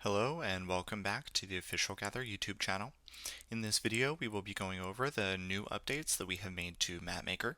Hello and welcome back to the official Gather YouTube channel. In this video, we will be going over the new updates that we have made to Mapmaker.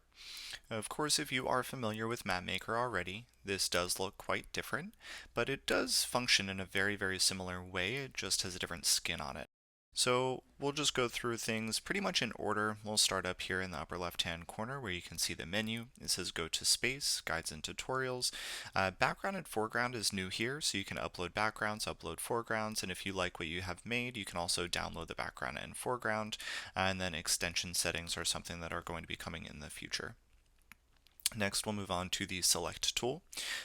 Of course, if you are familiar with Mapmaker already, this does look quite different, but it does function in a very similar way. It just has a different skin on it. So we'll just go through things pretty much in order. We'll start up here in the upper left-hand corner where you can see the menu. It says go to space, guides and tutorials. Background and foreground is new here, so you can upload backgrounds, upload foregrounds, and if you like what you have made, you can also download the background and foreground, and then extension settings are something that are going to be coming in the future. Next, we'll move on to the Select tool.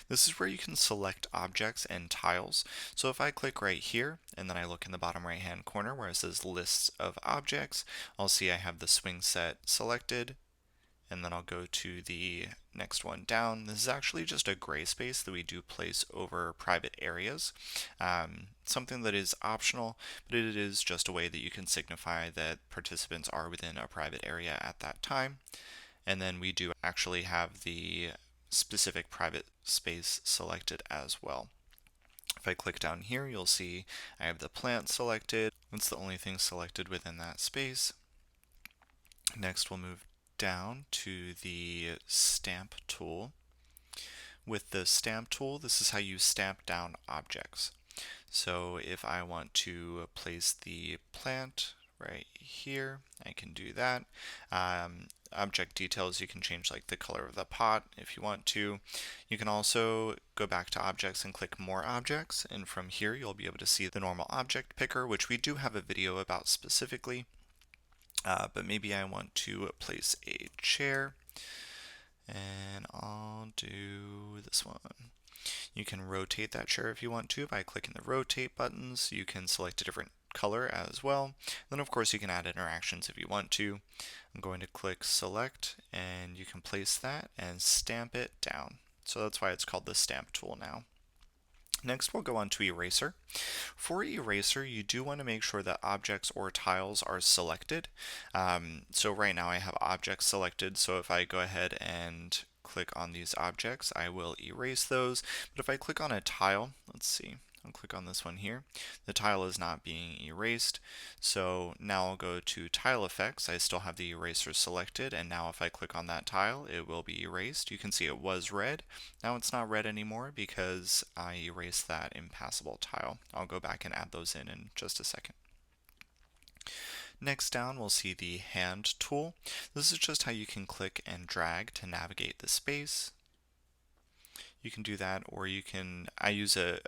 This is where you can select objects and tiles. So if I click right here, and then I look in the bottom right hand corner where it says Lists of Objects, I'll see I have the swing set selected, and then I'll go to the next one down. This is actually just a gray space that we do place over private areas. Something that is optional, but it is just a way that you can signify that participants are within a private area at that time. And then we do actually have the specific private space selected as well. If I click down here, you'll see I have the plant selected. It's the only thing selected within that space. Next, we'll move down to the stamp tool. With the stamp tool, this is how you stamp down objects. So if I want to place the plant right here, I can do that. Object details, you can change like the color of the pot if you want to. You can also go back to objects and click more objects, and from here you'll be able to see the normal object picker, which we do have a video about specifically. But maybe I want to place a chair, and I'll do this one. You can rotate that chair if you want to by clicking the rotate buttons. You can select a different color as well. Then of course you can add interactions if you want to. I'm going to click select, and you can place that and stamp it down. So that's why it's called the stamp tool now. Next, we'll go on to eraser. For eraser, you do want to make sure that objects or tiles are selected. So right now I have objects selected, so if I go ahead and click on these objects, I will erase those. But if I click on a tile, let's see, I'll click on this one here. The tile is not being erased. So now I'll go to tile effects. I still have the eraser selected, and now if I click on that tile, it will be erased. You can see it was red. Now it's not red anymore because I erased that impassable tile. I'll go back and add those in just a second. Next down, we'll see the hand tool. This is just how you can click and drag to navigate the space. You can do that, or you can, I use a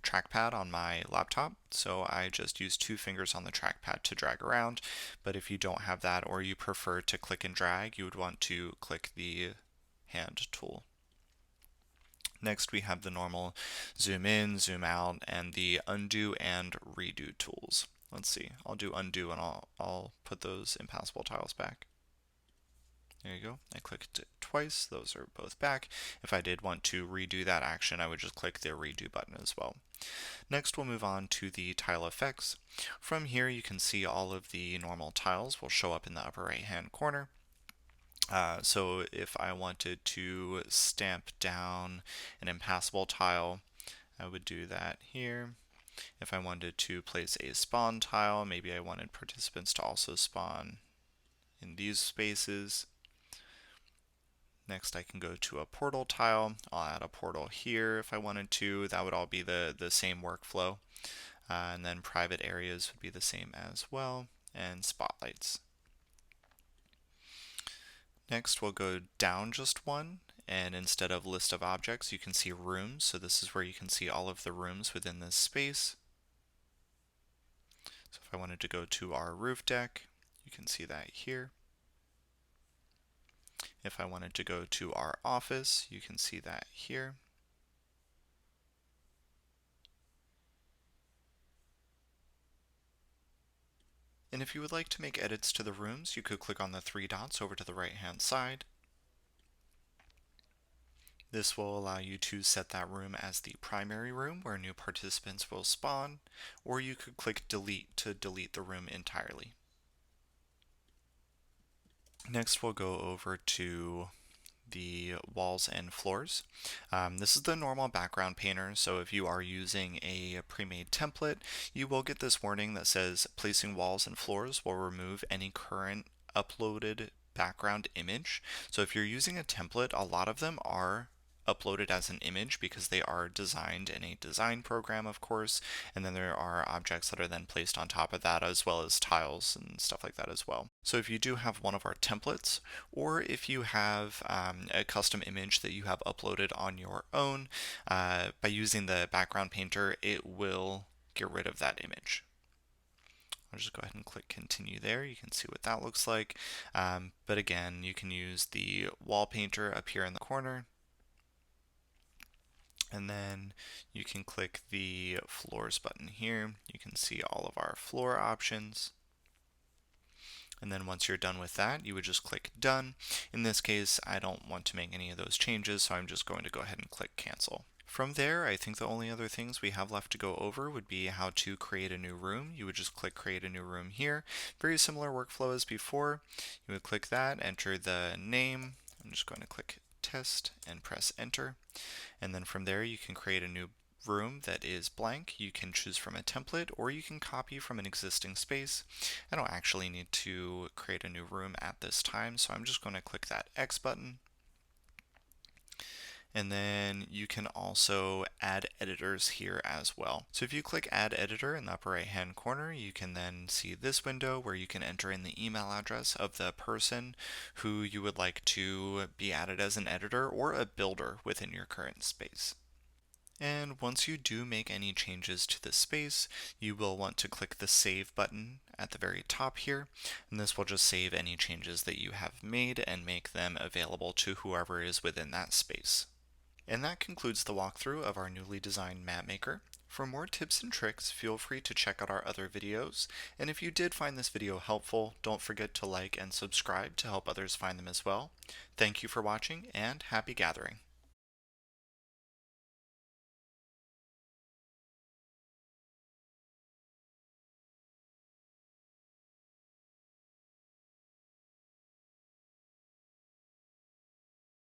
trackpad on my laptop, so I just use 2 fingers on the trackpad to drag around. But if you don't have that, or you prefer to click and drag, you would want to click the hand tool. Next, we have the normal zoom in, zoom out, and the undo and redo tools. Let's see, I'll do undo and I'll put those impassable tiles back. There you go. I clicked it twice. Those are both back. If I did want to redo that action, I would just click the redo button as well. Next, we'll move on to the tile effects. From here, you can see all of the normal tiles will show up in the upper right hand corner. So if I wanted to stamp down an impassable tile, I would do that here. If I wanted to place a spawn tile, maybe I wanted participants to also spawn in these spaces. Next, I can go to a portal tile. I'll add a portal here if I wanted to. That would all be the same workflow. And then private areas would be the same as well, and spotlights. Next, we'll go down just one, and instead of list of objects, you can see rooms. So this is where you can see all of the rooms within this space. So if I wanted to go to our roof deck, you can see that here. If I wanted to go to our office, you can see that here. And if you would like to make edits to the rooms, you could click on the 3 dots over to the right hand side. This will allow you to set that room as the primary room where new participants will spawn, or you could click delete to delete the room entirely. Next, we'll go over to the walls and floors. This is the normal background painter, so if you are using a pre-made template, you will get this warning that says placing walls and floors will remove any current uploaded background image. So if you're using a template, a lot of them are uploaded as an image because they are designed in a design program, of course, and then there are objects that are then placed on top of that, as well as tiles and stuff like that as well. So if you do have one of our templates, or if you have a custom image that you have uploaded on your own, by using the background painter, it will get rid of that image. I'll just go ahead and click continue there. You can see what that looks like. But again, you can use the wall painter up here in the corner, and then you can click the floors button here. You can see all of our floor options. And then once you're done with that, you would just click done. In this case, I don't want to make any of those changes, so I'm just going to go ahead and click cancel. From there, I think the only other things we have left to go over would be how to create a new room. You would just click create a new room here. Very similar workflow as before. You would click that, enter the name. I'm just going to click test and press enter. And then from there, you can create a new room that is blank. You can choose from a template, or you can copy from an existing space. I don't actually need to create a new room at this time, so I'm just going to click that X button. And then you can also add editors here as well. So if you click add editor in the upper right hand corner, you can then see this window where you can enter in the email address of the person who you would like to be added as an editor or a builder within your current space. And once you do make any changes to the space, you will want to click the Save button at the very top here, and this will just save any changes that you have made and make them available to whoever is within that space. And that concludes the walkthrough of our newly designed Mapmaker. For more tips and tricks, feel free to check out our other videos, and if you did find this video helpful, don't forget to like and subscribe to help others find them as well. Thank you for watching, and happy gathering!